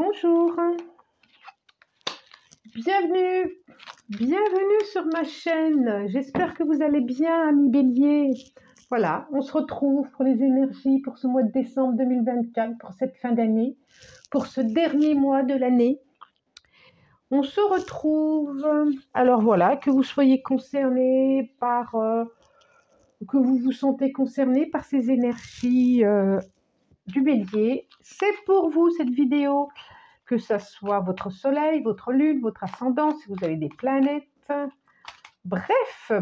Bonjour, bienvenue sur ma chaîne. J'espère que vous allez bien, amis Bélier. Voilà, on se retrouve pour les énergies pour ce mois de décembre 2024, pour cette fin d'année, pour ce dernier mois de l'année. On se retrouve, alors voilà, que vous soyez concerné par, que vous vous sentez concerné par ces énergies du Bélier. C'est pour vous cette vidéo. Que ce soit votre soleil, votre lune, votre ascendant, si vous avez des planètes. Bref.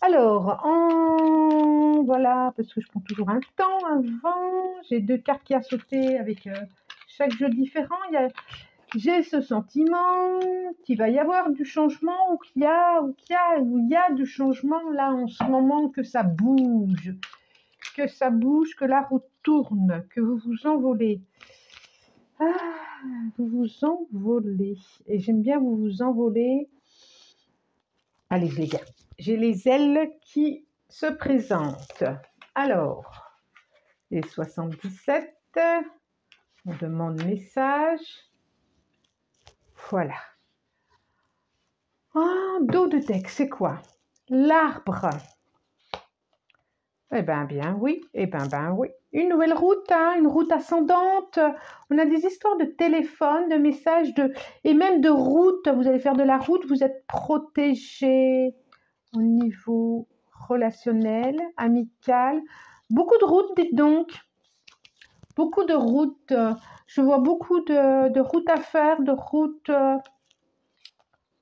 Alors, voilà, parce que je prends toujours un temps avant. J'ai deux cartes qui a sauté avec chaque jeu différent. J'ai ce sentiment qu'il va y avoir du changement ou qu'il y a du changement là en ce moment, que ça bouge, que la roue tourne, que vous vous envolez. Vous vous envolez. Et j'aime bien vous envoler. Allez les gars, j'ai les ailes qui se présentent. Alors, les 77, on demande message. Voilà. Dos de deck, c'est quoi? L'arbre. Eh ben bien oui, oui. Une nouvelle route, une route ascendante. On a des histoires de téléphone, de messages, et même de route. Vous allez faire de la route, vous êtes protégé au niveau relationnel, amical. Beaucoup de routes, dites donc. Beaucoup de routes. Je vois beaucoup de routes à faire, de routes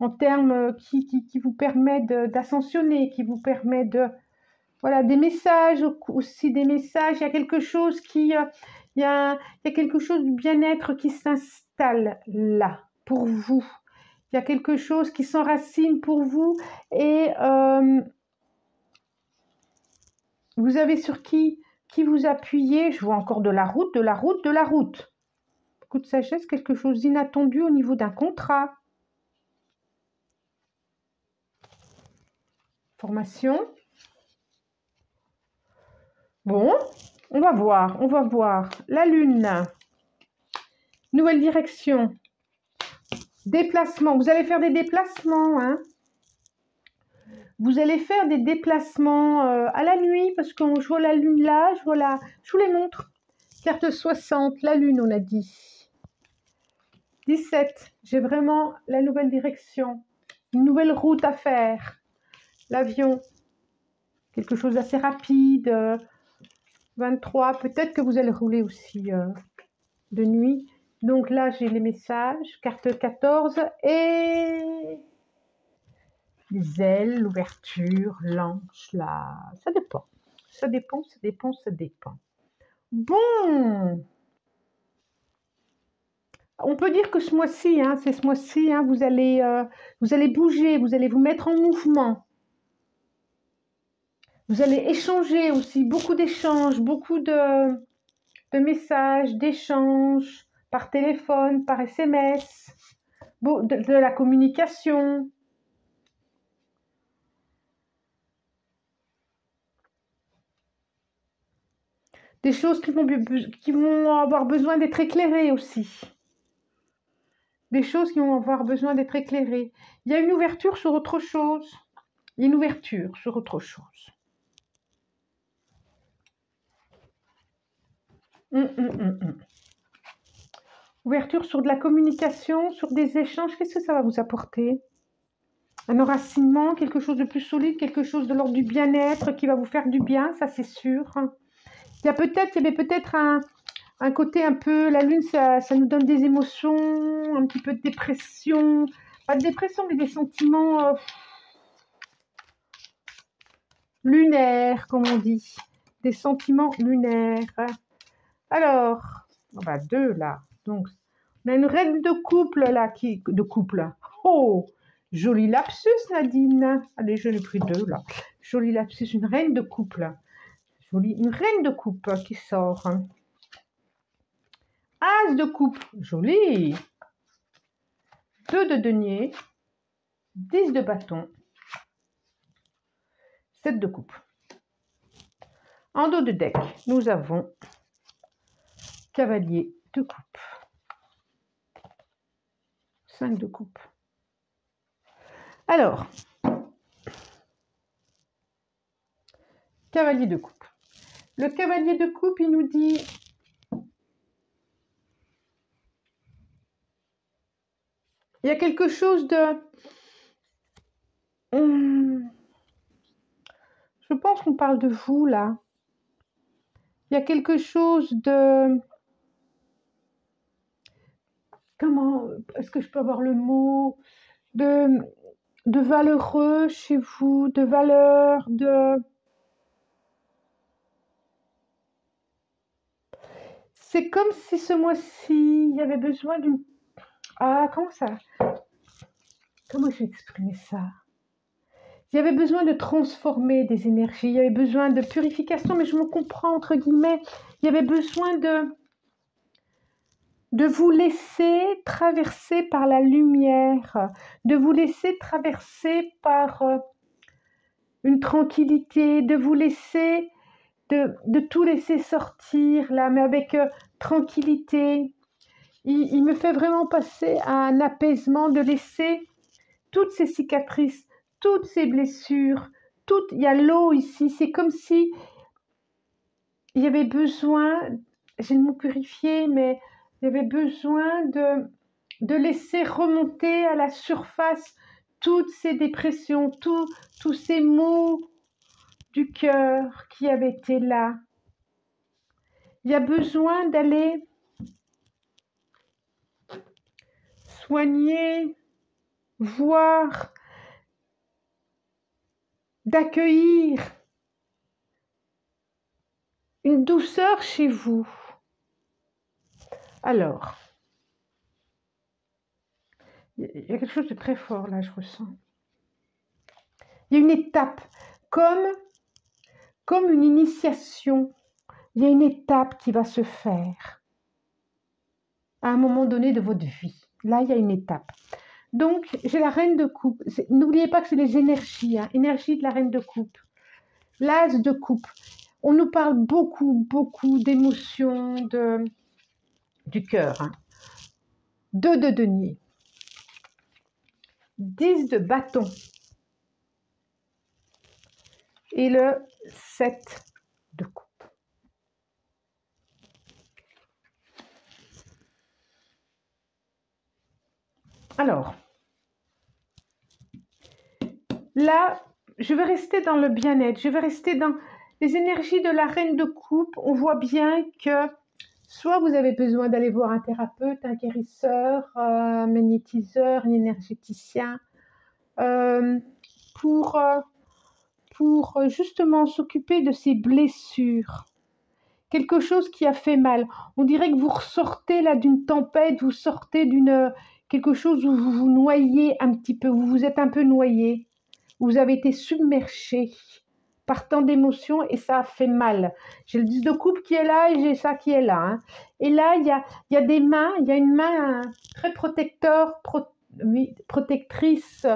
en termes qui vous permet d'ascensionner, qui vous permet de... Voilà, des messages aussi, des messages. Il y a quelque chose il y a quelque chose du bien-être qui s'installe là pour vous. Il y a quelque chose qui s'enracine pour vous et vous avez sur qui vous appuyez. Je vois encore de la route. Beaucoup de sagesse, quelque chose d'inattendu au niveau d'un contrat. Formation. Bon, on va voir. La lune. Nouvelle direction. Déplacement. Vous allez faire des déplacements. Vous allez faire des déplacements à la nuit parce que je vois la lune là. Je vous les montre. Carte 60, la lune, on a dit. 17, j'ai vraiment la nouvelle direction. Une nouvelle route à faire. L'avion. Quelque chose d'assez rapide. 23, peut-être que vous allez rouler aussi de nuit. Donc là, j'ai les messages. Carte 14 et les ailes, l'ouverture, l'ange, là. Ça dépend. Ça dépend. Bon. On peut dire que ce mois-ci, c'est ce mois-ci, vous allez bouger, vous allez vous mettre en mouvement. Vous allez échanger aussi, beaucoup d'échanges, beaucoup de messages, d'échanges par téléphone, par SMS, de la communication. Des choses qui vont avoir besoin d'être éclairées aussi. Des choses qui vont avoir besoin d'être éclairées. Il y a une ouverture sur autre chose. Ouverture sur de la communication, sur des échanges. Qu'est-ce que ça va vous apporter? Un enracinement, quelque chose de plus solide, quelque chose de l'ordre du bien-être qui va vous faire du bien, ça c'est sûr. Il y avait peut-être un côté un peu... La lune, ça nous donne des émotions, un petit peu de dépression. Pas de dépression, mais des sentiments lunaires, comme on dit. Des sentiments lunaires. Alors, on va deux là. Donc, on a une reine de couple là, Oh, joli lapsus, Nadine. Allez, je l'ai pris deux là. Joli lapsus, une reine de couple. Une reine de coupe qui sort. As de coupe, joli. 2 de denier. 10 de bâton. 7 de coupe. En dos de deck, nous avons cavalier de coupe. 5 de coupe. Alors, cavalier de coupe. Le cavalier de coupe, il nous dit il y a quelque chose de... Je pense qu'on parle de vous, là. Il y a quelque chose de... Comment est-ce que je peux avoir le mot de valeureux chez vous, de valeur, de... C'est comme si ce mois-ci, il y avait besoin d'une... Ah, comment je vais exprimer ça? Il y avait besoin de transformer des énergies, il y avait besoin de purification, mais je me comprends, entre guillemets, il y avait besoin de vous laisser traverser par la lumière, de vous laisser traverser par une tranquillité, de vous laisser, de tout laisser sortir, là, mais avec tranquillité. Il me fait vraiment passer à un apaisement, de laisser toutes ces cicatrices, toutes ces blessures, il y a l'eau ici, c'est comme si il y avait besoin, j'ai le mot purifier, mais il y avait besoin de laisser remonter à la surface toutes ces dépressions, tous ces maux du cœur qui avaient été là. Il y a besoin d'aller soigner, voir, d'accueillir une douceur chez vous. Alors, il y a quelque chose de très fort là, je ressens. Il y a une étape, comme une initiation. Il y a une étape qui va se faire à un moment donné de votre vie. Là, il y a une étape. Donc, j'ai la reine de coupe. N'oubliez pas que c'est les énergies, hein, énergie de la reine de coupe. L'as de coupe. On nous parle beaucoup d'émotions, du cœur. Hein. 2 de denier. 10 de bâton. Et le 7 de coupe. Alors, là, je vais rester dans le bien-être, je vais rester dans les énergies de la reine de coupe. On voit bien que soit vous avez besoin d'aller voir un thérapeute, un guérisseur, un magnétiseur, un énergéticien, pour justement s'occuper de ces blessures. Quelque chose qui a fait mal. On dirait que vous ressortez là d'une tempête, vous sortez d'une quelque chose où vous vous noyez un petit peu, vous vous êtes un peu noyé. Vous avez été submergé par tant d'émotions et ça a fait mal. J'ai le 10 de coupe qui est là et j'ai ça qui est là. Hein. Et là, il y a des mains, il y a une main très protectrice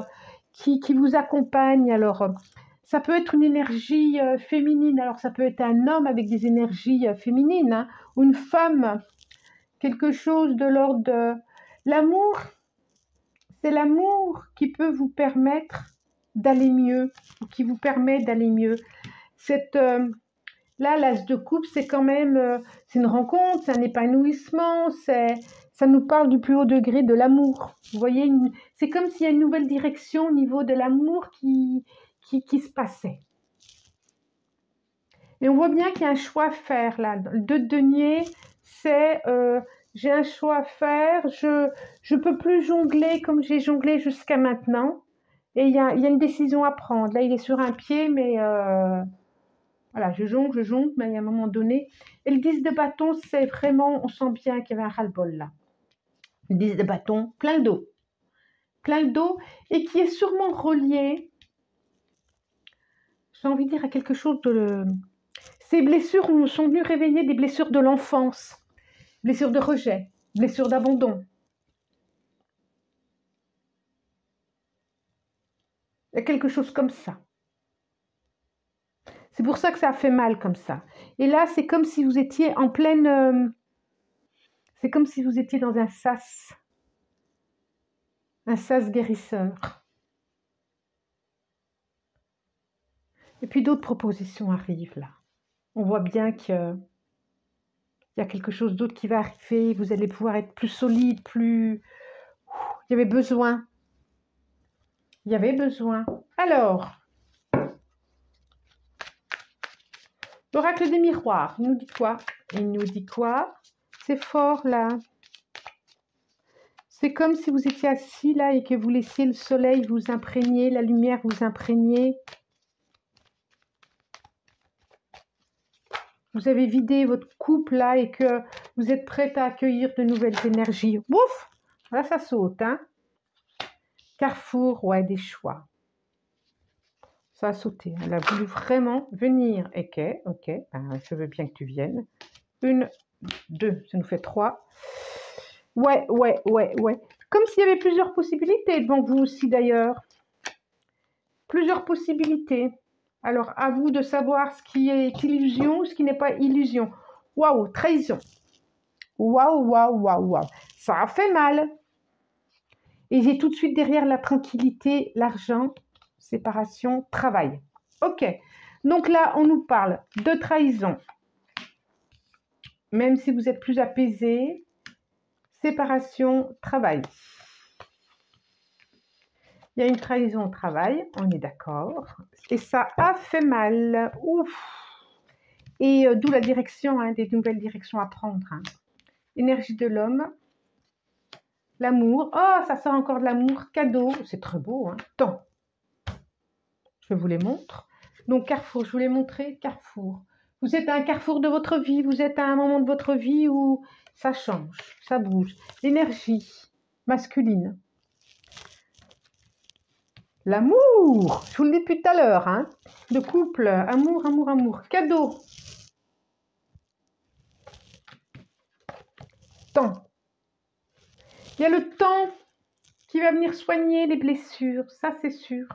qui vous accompagne. Alors, ça peut être une énergie féminine, alors ça peut être un homme avec des énergies féminines, hein, ou une femme, quelque chose de l'ordre de... L'amour, c'est l'amour qui peut vous permettre d'aller mieux, ou qui vous permet d'aller mieux. Là, l'as de coupe, c'est quand même, c'est une rencontre, c'est un épanouissement, ça nous parle du plus haut degré de l'amour. Vous voyez, c'est comme s'il y a une nouvelle direction au niveau de l'amour qui se passait. Et on voit bien qu'il y a un choix à faire là. Le 2 de denier, c'est j'ai un choix à faire, je peux plus jongler comme j'ai jonglé jusqu'à maintenant. Et il y a une décision à prendre. Là, il est sur un pied, mais voilà, je jongle, mais il y a un moment donné. Et le 10 de bâton, c'est vraiment, on sent bien qu'il y avait un ras-le-bol là. Le 10 de bâton, plein d'eau. Plein d'eau, et qui est sûrement relié, j'ai envie de dire, à quelque chose de... Ces blessures sont venues réveiller des blessures de l'enfance, blessures de rejet, blessures d'abandon. Il y a quelque chose comme ça. C'est pour ça que ça a fait mal comme ça. Et là, c'est comme si vous étiez en pleine... C'est comme si vous étiez dans un sas guérisseur. Et puis d'autres propositions arrivent là. On voit bien qu'il y a quelque chose d'autre qui va arriver. Vous allez pouvoir être plus solide, plus... Il y avait besoin. Il y avait besoin. Alors, l'oracle des miroirs, il nous dit quoi? Il nous dit quoi? C'est fort là. C'est comme si vous étiez assis là et que vous laissiez le soleil vous imprégner, la lumière vous imprégner. Vous avez vidé votre coupe là et que vous êtes prête à accueillir de nouvelles énergies. Ouf! Là, ça saute, hein? Carrefour, ouais, des choix. Ça a sauté. Elle a voulu vraiment venir. Ok, ben, je veux bien que tu viennes. 1, 2, ça nous fait 3. Ouais. Comme s'il y avait plusieurs possibilités devant vous aussi d'ailleurs. Plusieurs possibilités. Alors, à vous de savoir ce qui est illusion ou ce qui n'est pas illusion. Waouh, trahison. Waouh. Ça a fait mal. Et j'ai tout de suite derrière la tranquillité, l'argent, séparation, travail. Ok. Donc là, on nous parle de trahison. Même si vous êtes plus apaisé, séparation, travail. Il y a une trahison au travail, on est d'accord. Et ça a fait mal. Ouf. Et d'où la direction, hein, des nouvelles directions à prendre. Hein. Énergie de l'homme. L'amour. Oh, ça sort encore de l'amour. Cadeau. C'est très beau. Hein. Temps. Je vous les montre. Donc, carrefour. Je vous l'ai montré. Carrefour. Vous êtes à un carrefour de votre vie. Vous êtes à un moment de votre vie où ça change. Ça bouge. L'énergie masculine. L'amour, je vous le dis depuis tout à l'heure, hein, de couple, amour. Cadeau. Temps. Il y a le temps qui va venir soigner les blessures, ça c'est sûr.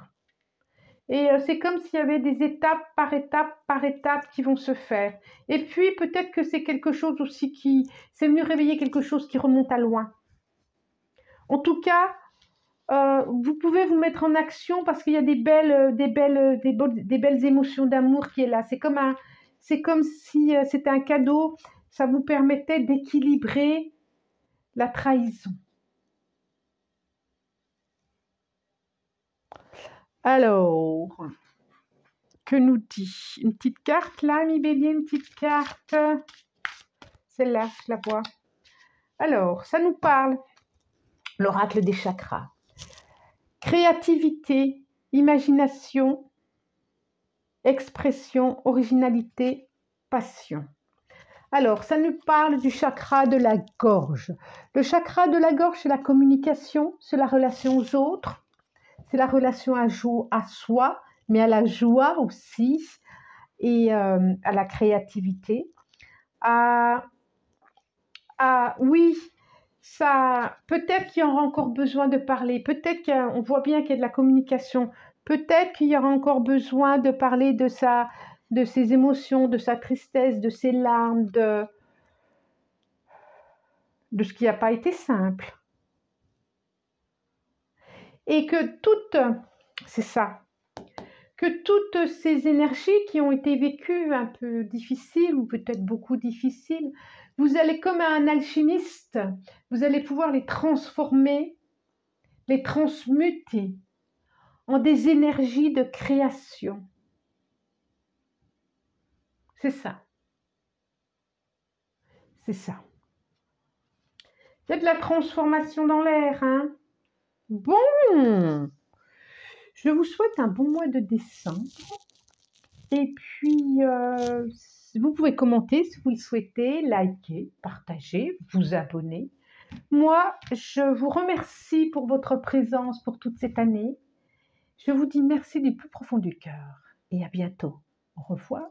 Et c'est comme s'il y avait des étapes par étape qui vont se faire. Et puis peut-être que c'est quelque chose aussi qui... C'est venu réveiller quelque chose qui remonte à loin. En tout cas... vous pouvez vous mettre en action parce qu'il y a des belles émotions d'amour qui est là. C'est comme si c'était un cadeau. Ça vous permettait d'équilibrer la trahison. Alors, que nous dit? Une petite carte là, mi bélier, une petite carte. Celle-là, je la vois. Alors, ça nous parle. L'oracle des chakras. Créativité, imagination, expression, originalité, passion. Alors, ça nous parle du chakra de la gorge. Le chakra de la gorge, c'est la communication, c'est la relation aux autres, c'est la relation à soi, mais à la joie aussi, et à la créativité. Oui, ça, peut-être qu'il y aura encore besoin de parler, peut-être qu'on voit bien qu'il y a de la communication, peut-être qu'il y aura encore besoin de parler de ses émotions, de sa tristesse, de ses larmes, de ce qui n'a pas été simple. Et que c'est ça, que toutes ces énergies qui ont été vécues un peu difficiles ou peut-être beaucoup difficiles, vous allez comme un alchimiste, vous allez pouvoir les transformer, les transmuter en des énergies de création. C'est ça. C'est ça. Il y a de la transformation dans l'air, hein. Bon, je vous souhaite un bon mois de décembre. Et puis, vous pouvez commenter si vous le souhaitez, liker, partager, vous abonner. Moi, je vous remercie pour votre présence pour toute cette année. Je vous dis merci du plus profond du cœur et à bientôt. Au revoir.